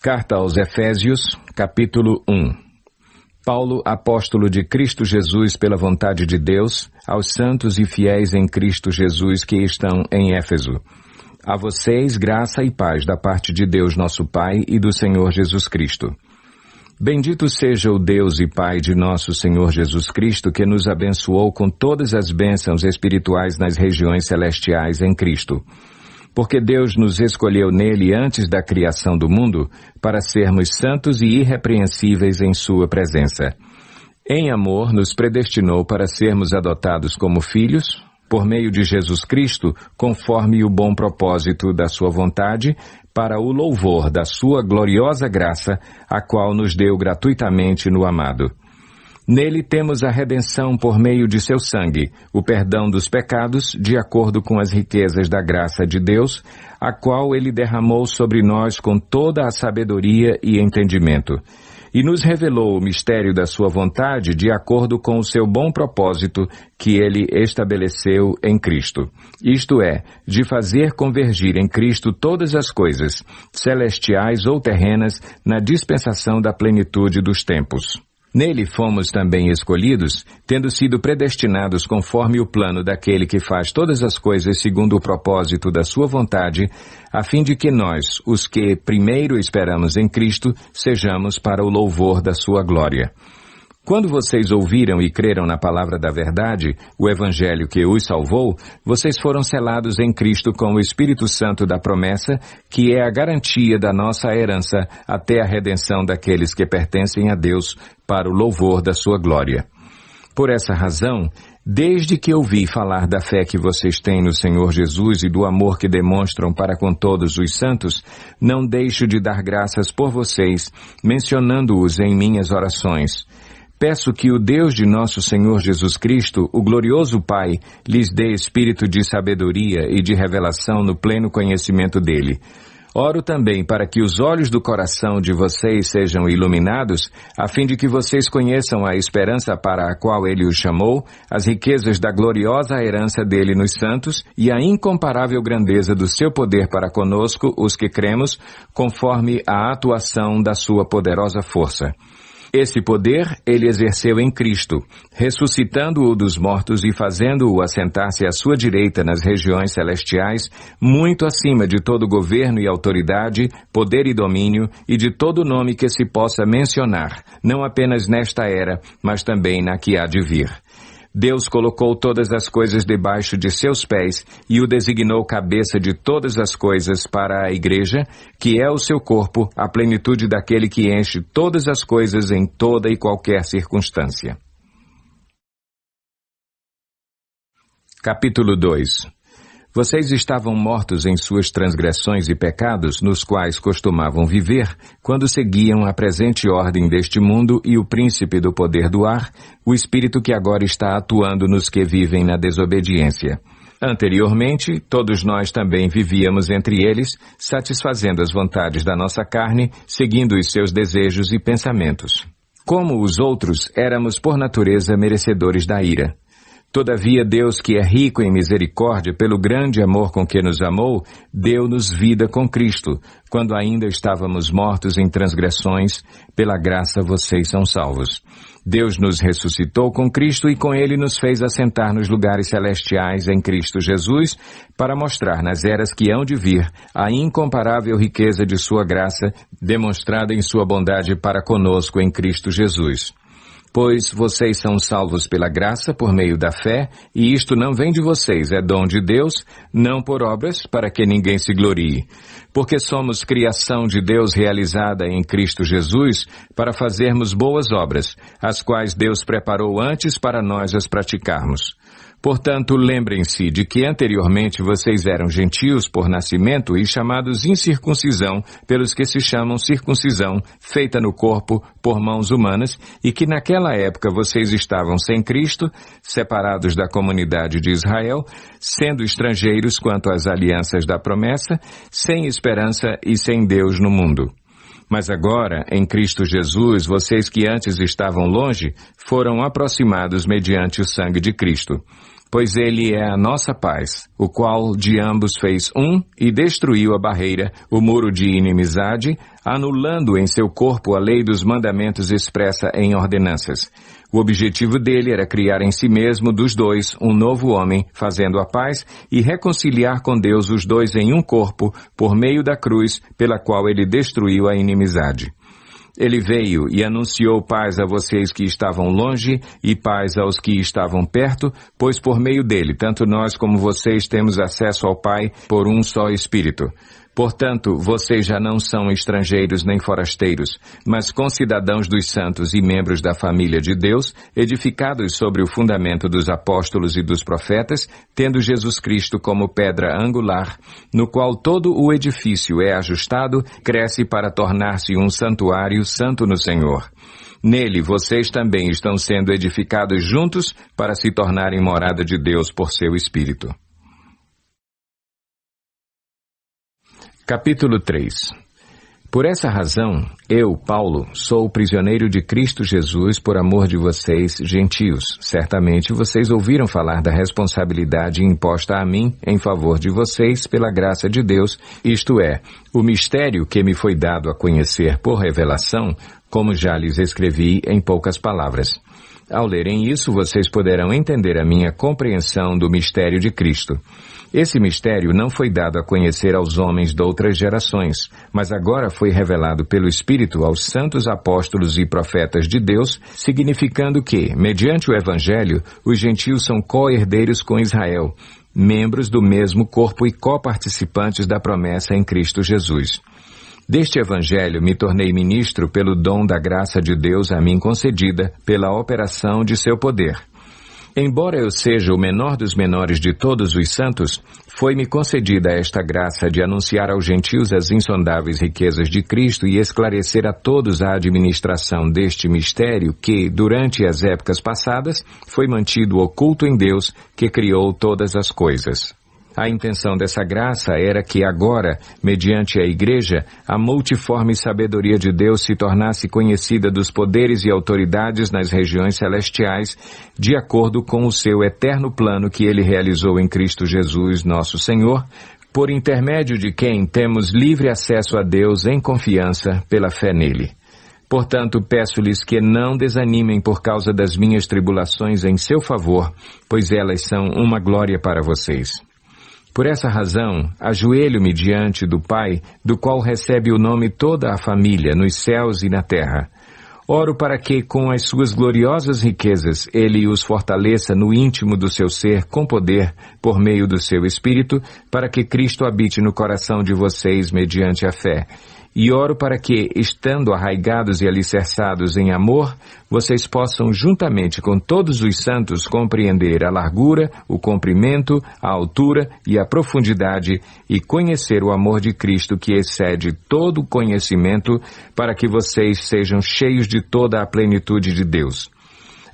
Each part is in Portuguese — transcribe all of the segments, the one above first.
Carta aos Efésios, capítulo 1. Paulo, apóstolo de Cristo Jesus pela vontade de Deus, aos santos e fiéis em Cristo Jesus que estão em Éfeso. A vocês, graça e paz da parte de Deus nosso Pai e do Senhor Jesus Cristo. Bendito seja o Deus e Pai de nosso Senhor Jesus Cristo, que nos abençoou com todas as bênçãos espirituais nas regiões celestiais em Cristo. Porque Deus nos escolheu nele antes da criação do mundo, para sermos santos e irrepreensíveis em sua presença. Em amor, nos predestinou para sermos adotados como filhos, por meio de Jesus Cristo, conforme o bom propósito da sua vontade, para o louvor da sua gloriosa graça, a qual nos deu gratuitamente no amado. Nele temos a redenção por meio de seu sangue, o perdão dos pecados, de acordo com as riquezas da graça de Deus, a qual ele derramou sobre nós com toda a sabedoria e entendimento, e nos revelou o mistério da sua vontade de acordo com o seu bom propósito que ele estabeleceu em Cristo. Isto é, de fazer convergir em Cristo todas as coisas, celestiais ou terrenas, na dispensação da plenitude dos tempos. Nele fomos também escolhidos, tendo sido predestinados conforme o plano daquele que faz todas as coisas segundo o propósito da sua vontade, a fim de que nós, os que primeiro esperamos em Cristo, sejamos para o louvor da sua glória. Quando vocês ouviram e creram na palavra da verdade, o evangelho que os salvou, vocês foram selados em Cristo com o Espírito Santo da promessa, que é a garantia da nossa herança até a redenção daqueles que pertencem a Deus, para o louvor da sua glória. Por essa razão, desde que ouvi falar da fé que vocês têm no Senhor Jesus e do amor que demonstram para com todos os santos, não deixo de dar graças por vocês, mencionando-os em minhas orações. Peço que o Deus de nosso Senhor Jesus Cristo, o glorioso Pai, lhes dê espírito de sabedoria e de revelação no pleno conhecimento dele. Oro também para que os olhos do coração de vocês sejam iluminados, a fim de que vocês conheçam a esperança para a qual ele os chamou, as riquezas da gloriosa herança dele nos santos e a incomparável grandeza do seu poder para conosco, os que cremos, conforme a atuação da sua poderosa força. Esse poder ele exerceu em Cristo, ressuscitando-o dos mortos e fazendo-o assentar-se à sua direita nas regiões celestiais, muito acima de todo governo e autoridade, poder e domínio, e de todo nome que se possa mencionar, não apenas nesta era, mas também na que há de vir. Deus colocou todas as coisas debaixo de seus pés e o designou cabeça de todas as coisas para a igreja, que é o seu corpo, a plenitude daquele que enche todas as coisas em toda e qualquer circunstância. Capítulo 2. Vocês estavam mortos em suas transgressões e pecados, nos quais costumavam viver, quando seguiam a presente ordem deste mundo e o príncipe do poder do ar, o espírito que agora está atuando nos que vivem na desobediência. Anteriormente, todos nós também vivíamos entre eles, satisfazendo as vontades da nossa carne, seguindo os seus desejos e pensamentos. Como os outros, éramos por natureza merecedores da ira. Todavia Deus, que é rico em misericórdia, pelo grande amor com que nos amou, deu-nos vida com Cristo, quando ainda estávamos mortos em transgressões, pela graça vocês são salvos. Deus nos ressuscitou com Cristo e com ele nos fez assentar nos lugares celestiais em Cristo Jesus, para mostrar nas eras que hão de vir a incomparável riqueza de sua graça, demonstrada em sua bondade para conosco em Cristo Jesus. Pois vocês são salvos pela graça por meio da fé, e isto não vem de vocês, é dom de Deus, não por obras, para que ninguém se glorie. Porque somos criação de Deus realizada em Cristo Jesus, para fazermos boas obras, as quais Deus preparou antes para nós as praticarmos. Portanto, lembrem-se de que anteriormente vocês eram gentios por nascimento e chamados incircuncisão pelos que se chamam circuncisão, feita no corpo por mãos humanas, e que naquela época vocês estavam sem Cristo, separados da comunidade de Israel, sendo estrangeiros quanto às alianças da promessa, sem esperança e sem Deus no mundo. Mas agora, em Cristo Jesus, vocês que antes estavam longe, foram aproximados mediante o sangue de Cristo. pois ele é a nossa paz, o qual de ambos fez um e destruiu a barreira, o muro de inimizade, anulando em seu corpo a lei dos mandamentos expressa em ordenanças. O objetivo dele era criar em si mesmo dos dois um novo homem, fazendo a paz e reconciliar com Deus os dois em um corpo, por meio da cruz, pela qual ele destruiu a inimizade. Ele veio e anunciou paz a vocês que estavam longe e paz aos que estavam perto, pois por meio dele, tanto nós como vocês temos acesso ao Pai por um só Espírito. Portanto, vocês já não são estrangeiros nem forasteiros, mas concidadãos dos santos e membros da família de Deus, edificados sobre o fundamento dos apóstolos e dos profetas, tendo Jesus Cristo como pedra angular, no qual todo o edifício é ajustado, cresce para tornar-se um santuário santo no Senhor. Nele, vocês também estão sendo edificados juntos para se tornarem morada de Deus por seu Espírito. Capítulo 3. Por essa razão, eu, Paulo, sou prisioneiro de Cristo Jesus por amor de vocês, gentios. Certamente vocês ouviram falar da responsabilidade imposta a mim em favor de vocês pela graça de Deus, isto é, o mistério que me foi dado a conhecer por revelação, como já lhes escrevi em poucas palavras. Ao lerem isso, vocês poderão entender a minha compreensão do mistério de Cristo. Esse mistério não foi dado a conhecer aos homens de outras gerações, mas agora foi revelado pelo Espírito aos santos apóstolos e profetas de Deus, significando que, mediante o Evangelho, os gentios são co-herdeiros com Israel, membros do mesmo corpo e coparticipantes da promessa em Cristo Jesus. Deste Evangelho me tornei ministro pelo dom da graça de Deus a mim concedida, pela operação de seu poder. Embora eu seja o menor dos menores de todos os santos, foi-me concedida esta graça de anunciar aos gentios as insondáveis riquezas de Cristo e esclarecer a todos a administração deste mistério que, durante as épocas passadas, foi mantido oculto em Deus, que criou todas as coisas. A intenção dessa graça era que agora, mediante a Igreja, a multiforme sabedoria de Deus se tornasse conhecida dos poderes e autoridades nas regiões celestiais, de acordo com o seu eterno plano que ele realizou em Cristo Jesus, nosso Senhor, por intermédio de quem temos livre acesso a Deus em confiança pela fé nele. Portanto, peço-lhes que não desanimem por causa das minhas tribulações em seu favor, pois elas são uma glória para vocês. Por essa razão, ajoelho-me diante do Pai, do qual recebe o nome toda a família, nos céus e na terra. Oro para que, com as suas gloriosas riquezas, Ele os fortaleça no íntimo do seu ser com poder, por meio do seu Espírito, para que Cristo habite no coração de vocês mediante a fé. E oro para que, estando arraigados e alicerçados em amor, vocês possam, juntamente com todos os santos, compreender a largura, o comprimento, a altura e a profundidade, e conhecer o amor de Cristo que excede todo o conhecimento, para que vocês sejam cheios de toda a plenitude de Deus.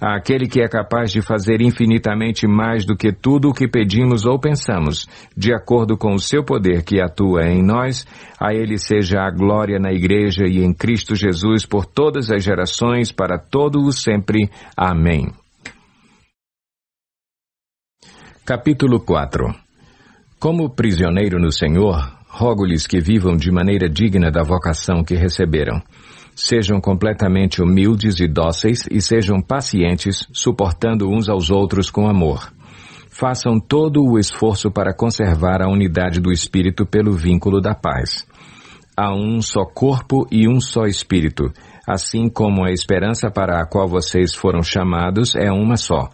Àquele que é capaz de fazer infinitamente mais do que tudo o que pedimos ou pensamos, de acordo com o seu poder que atua em nós, a ele seja a glória na Igreja e em Cristo Jesus por todas as gerações, para todo o sempre. Amém. Capítulo 4. Como prisioneiro no Senhor, rogo-lhes que vivam de maneira digna da vocação que receberam. Sejam completamente humildes e dóceis e sejam pacientes, suportando uns aos outros com amor. Façam todo o esforço para conservar a unidade do Espírito pelo vínculo da paz. Há um só corpo e um só Espírito, assim como a esperança para a qual vocês foram chamados é uma só.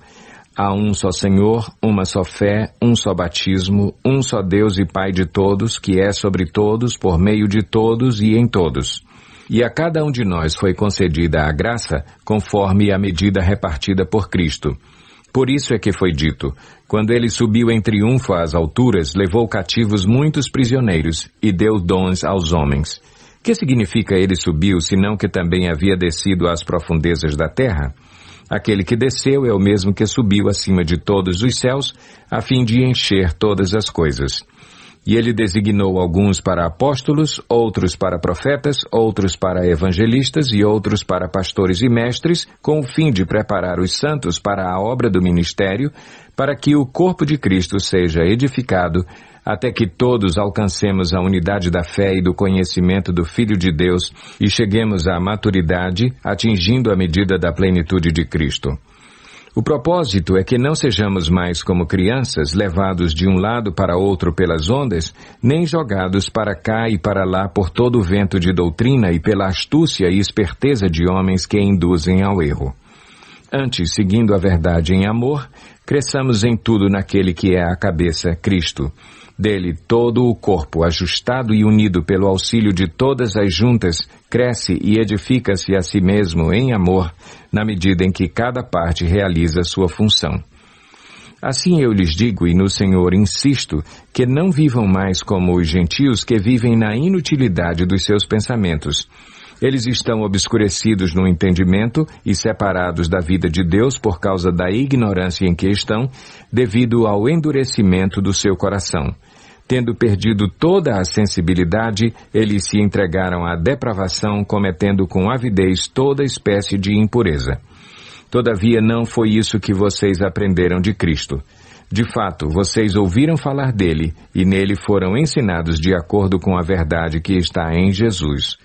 Há um só Senhor, uma só fé, um só batismo, um só Deus e Pai de todos, que é sobre todos, por meio de todos e em todos. E a cada um de nós foi concedida a graça, conforme a medida repartida por Cristo. Por isso é que foi dito, quando ele subiu em triunfo às alturas, levou cativos muitos prisioneiros e deu dons aos homens. Que significa ele subiu, senão que também havia descido às profundezas da terra? Aquele que desceu é o mesmo que subiu acima de todos os céus, a fim de encher todas as coisas. E ele designou alguns para apóstolos, outros para profetas, outros para evangelistas e outros para pastores e mestres, com o fim de preparar os santos para a obra do ministério, para que o corpo de Cristo seja edificado, até que todos alcancemos a unidade da fé e do conhecimento do Filho de Deus e cheguemos à maturidade, atingindo a medida da plenitude de Cristo. O propósito é que não sejamos mais como crianças, levados de um lado para outro pelas ondas, nem jogados para cá e para lá por todo o vento de doutrina e pela astúcia e esperteza de homens que induzem ao erro. Antes, seguindo a verdade em amor, cresçamos em tudo naquele que é a cabeça, Cristo. Dele todo o corpo, ajustado e unido pelo auxílio de todas as juntas, cresce e edifica-se a si mesmo em amor, na medida em que cada parte realiza sua função. Assim eu lhes digo, e no Senhor insisto, que não vivam mais como os gentios que vivem na inutilidade dos seus pensamentos. Eles estão obscurecidos no entendimento e separados da vida de Deus por causa da ignorância em que estão, devido ao endurecimento do seu coração. Tendo perdido toda a sensibilidade, eles se entregaram à depravação, cometendo com avidez toda espécie de impureza. Todavia não foi isso que vocês aprenderam de Cristo. De fato, vocês ouviram falar dele e nele foram ensinados de acordo com a verdade que está em Jesus.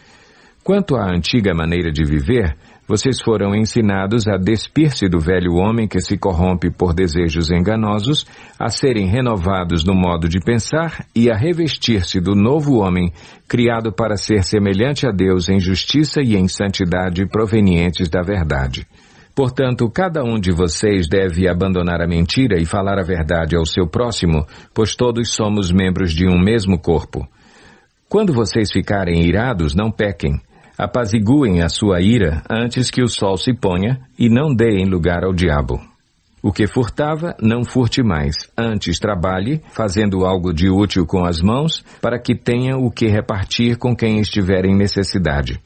Quanto à antiga maneira de viver, vocês foram ensinados a despir-se do velho homem que se corrompe por desejos enganosos, a serem renovados no modo de pensar e a revestir-se do novo homem, criado para ser semelhante a Deus em justiça e em santidade provenientes da verdade. Portanto, cada um de vocês deve abandonar a mentira e falar a verdade ao seu próximo, pois todos somos membros de um mesmo corpo. Quando vocês ficarem irados, não pequem. Apaziguem a sua ira antes que o sol se ponha e não deem lugar ao diabo. O que furtava, não furte mais. Antes trabalhe, fazendo algo de útil com as mãos, para que tenha o que repartir com quem estiver em necessidade.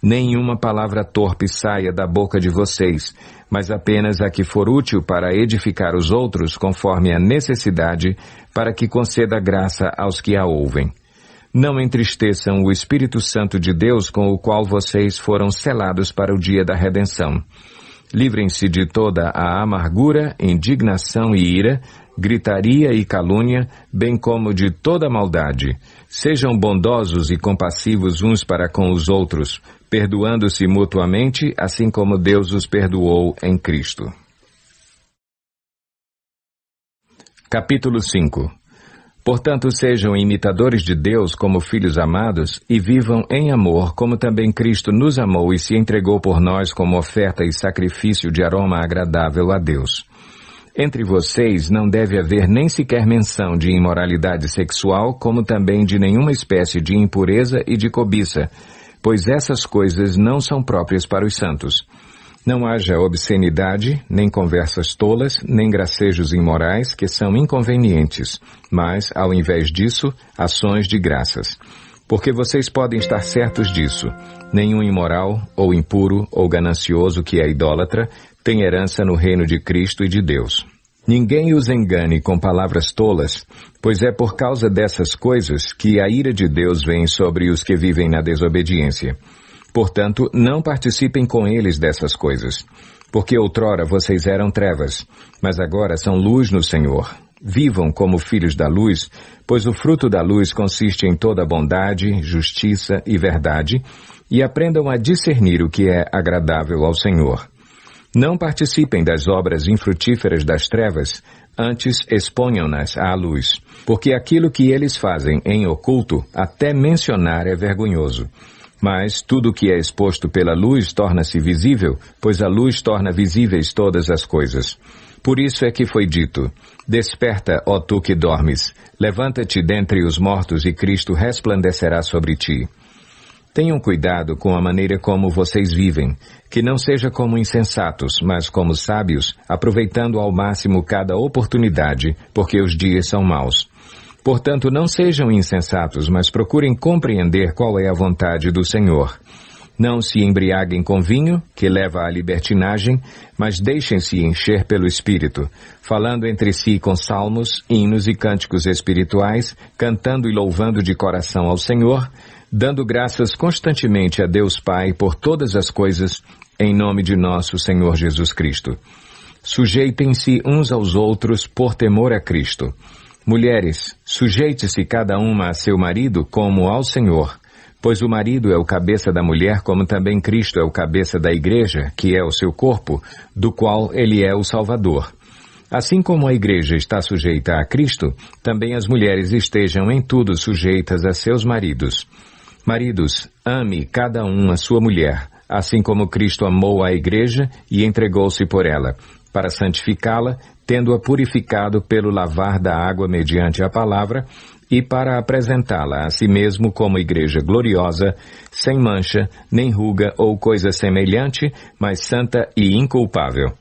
Nenhuma palavra torpe saia da boca de vocês, mas apenas a que for útil para edificar os outros conforme a necessidade, para que conceda graça aos que a ouvem. Não entristeçam o Espírito Santo de Deus com o qual vocês foram selados para o dia da redenção. Livrem-se de toda a amargura, indignação e ira, gritaria e calúnia, bem como de toda maldade. Sejam bondosos e compassivos uns para com os outros, perdoando-se mutuamente, assim como Deus os perdoou em Cristo. Capítulo 5. Portanto, sejam imitadores de Deus como filhos amados e vivam em amor, como também Cristo nos amou e se entregou por nós como oferta e sacrifício de aroma agradável a Deus. Entre vocês não deve haver nem sequer menção de imoralidade sexual, como também de nenhuma espécie de impureza e de cobiça, pois essas coisas não são próprias para os santos. Não haja obscenidade, nem conversas tolas, nem gracejos imorais, que são inconvenientes, mas, ao invés disso, ações de graças. Porque vocês podem estar certos disso. Nenhum imoral, ou impuro, ou ganancioso que é idólatra, tem herança no reino de Cristo e de Deus. Ninguém os engane com palavras tolas, pois é por causa dessas coisas que a ira de Deus vem sobre os que vivem na desobediência. Portanto, não participem com eles dessas coisas, porque outrora vocês eram trevas, mas agora são luz no Senhor. Vivam como filhos da luz, pois o fruto da luz consiste em toda bondade, justiça e verdade, e aprendam a discernir o que é agradável ao Senhor. Não participem das obras infrutíferas das trevas, antes exponham-nas à luz, porque aquilo que eles fazem em oculto, até mencionar é vergonhoso. Mas tudo que é exposto pela luz torna-se visível, pois a luz torna visíveis todas as coisas. Por isso é que foi dito: Desperta, ó tu que dormes, levanta-te dentre os mortos e Cristo resplandecerá sobre ti. Tenham cuidado com a maneira como vocês vivem, que não seja como insensatos, mas como sábios, aproveitando ao máximo cada oportunidade, porque os dias são maus. Portanto, não sejam insensatos, mas procurem compreender qual é a vontade do Senhor. Não se embriaguem com vinho, que leva à libertinagem, mas deixem-se encher pelo Espírito, falando entre si com salmos, hinos e cânticos espirituais, cantando e louvando de coração ao Senhor, dando graças constantemente a Deus Pai por todas as coisas, em nome de nosso Senhor Jesus Cristo. Sujeitem-se uns aos outros por temor a Cristo. Mulheres, sujeite-se cada uma a seu marido como ao Senhor, pois o marido é o cabeça da mulher, como também Cristo é o cabeça da igreja, que é o seu corpo, do qual ele é o Salvador. Assim como a igreja está sujeita a Cristo, também as mulheres estejam em tudo sujeitas a seus maridos. Maridos, ame cada um a sua mulher, assim como Cristo amou a igreja e entregou-se por ela, para santificá-la, tendo-a purificado pelo lavar da água mediante a palavra, e para apresentá-la a si mesmo como igreja gloriosa, sem mancha, nem ruga ou coisa semelhante, mas santa e inculpável.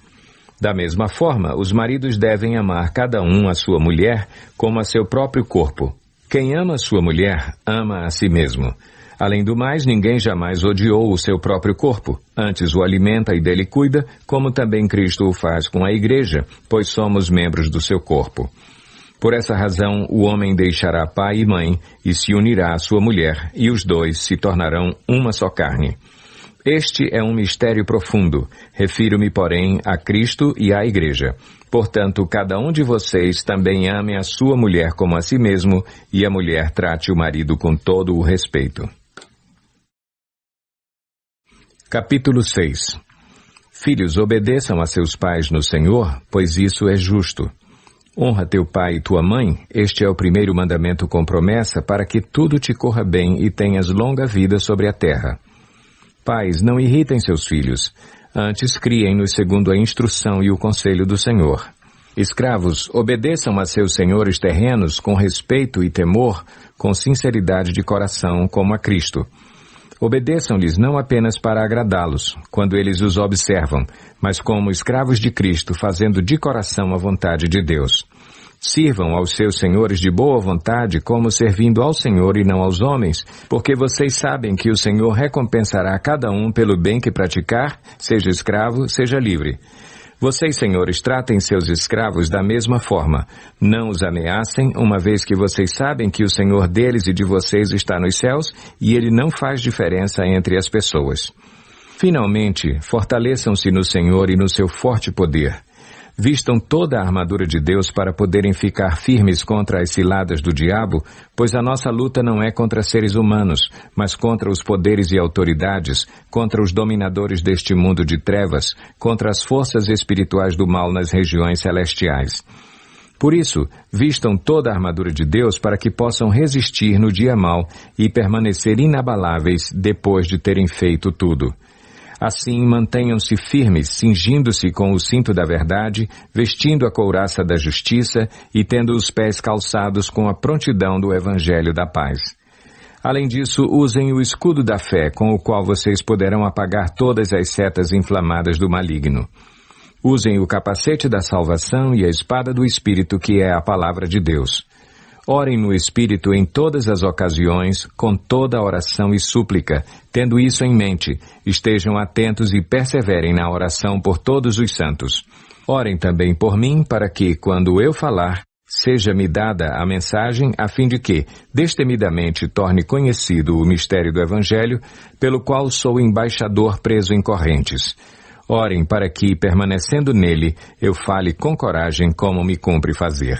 Da mesma forma, os maridos devem amar cada um a sua mulher como a seu próprio corpo. Quem ama a sua mulher, ama a si mesmo. Além do mais, ninguém jamais odiou o seu próprio corpo, antes o alimenta e dele cuida, como também Cristo o faz com a igreja, pois somos membros do seu corpo. Por essa razão, o homem deixará pai e mãe e se unirá à sua mulher, e os dois se tornarão uma só carne. Este é um mistério profundo, refiro-me, porém, a Cristo e à igreja. Portanto, cada um de vocês também ame a sua mulher como a si mesmo, e a mulher trate o marido com todo o respeito. Capítulo 6. Filhos, obedeçam a seus pais no Senhor, pois isso é justo. Honra teu pai e tua mãe, este é o primeiro mandamento com promessa, para que tudo te corra bem e tenhas longa vida sobre a terra. Pais, não irritem seus filhos, antes criem-nos segundo a instrução e o conselho do Senhor. Escravos, obedeçam a seus senhores terrenos com respeito e temor, com sinceridade de coração, como a Cristo. Obedeçam-lhes não apenas para agradá-los, quando eles os observam, mas como escravos de Cristo, fazendo de coração a vontade de Deus. Sirvam aos seus senhores de boa vontade, como servindo ao Senhor e não aos homens, porque vocês sabem que o Senhor recompensará cada um pelo bem que praticar, seja escravo, seja livre. Vocês, senhores, tratem seus escravos da mesma forma. Não os ameacem, uma vez que vocês sabem que o Senhor deles e de vocês está nos céus, e Ele não faz diferença entre as pessoas. Finalmente, fortaleçam-se no Senhor e no seu forte poder. Vistam toda a armadura de Deus para poderem ficar firmes contra as ciladas do diabo, pois a nossa luta não é contra seres humanos, mas contra os poderes e autoridades, contra os dominadores deste mundo de trevas, contra as forças espirituais do mal nas regiões celestiais. Por isso, vistam toda a armadura de Deus para que possam resistir no dia mau e permanecer inabaláveis depois de terem feito tudo. Assim, mantenham-se firmes, cingindo-se com o cinto da verdade, vestindo a couraça da justiça e tendo os pés calçados com a prontidão do Evangelho da paz. Além disso, usem o escudo da fé, com o qual vocês poderão apagar todas as setas inflamadas do maligno. Usem o capacete da salvação e a espada do Espírito, que é a palavra de Deus. Orem no Espírito em todas as ocasiões, com toda oração e súplica. Tendo isso em mente, estejam atentos e perseverem na oração por todos os santos. Orem também por mim, para que, quando eu falar, seja-me dada a mensagem, a fim de que, destemidamente, torne conhecido o mistério do Evangelho, pelo qual sou embaixador preso em correntes. Orem para que, permanecendo nele, eu fale com coragem como me cumpre fazer.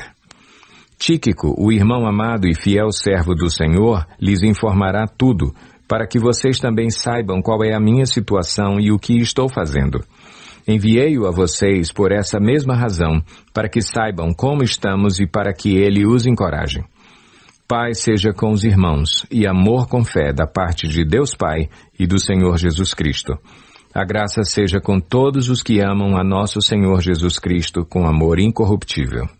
Tíquico, o irmão amado e fiel servo do Senhor, lhes informará tudo, para que vocês também saibam qual é a minha situação e o que estou fazendo. Enviei-o a vocês por essa mesma razão, para que saibam como estamos e para que ele os encoraje. Paz seja com os irmãos, e amor com fé da parte de Deus Pai e do Senhor Jesus Cristo. A graça seja com todos os que amam a nosso Senhor Jesus Cristo com amor incorruptível.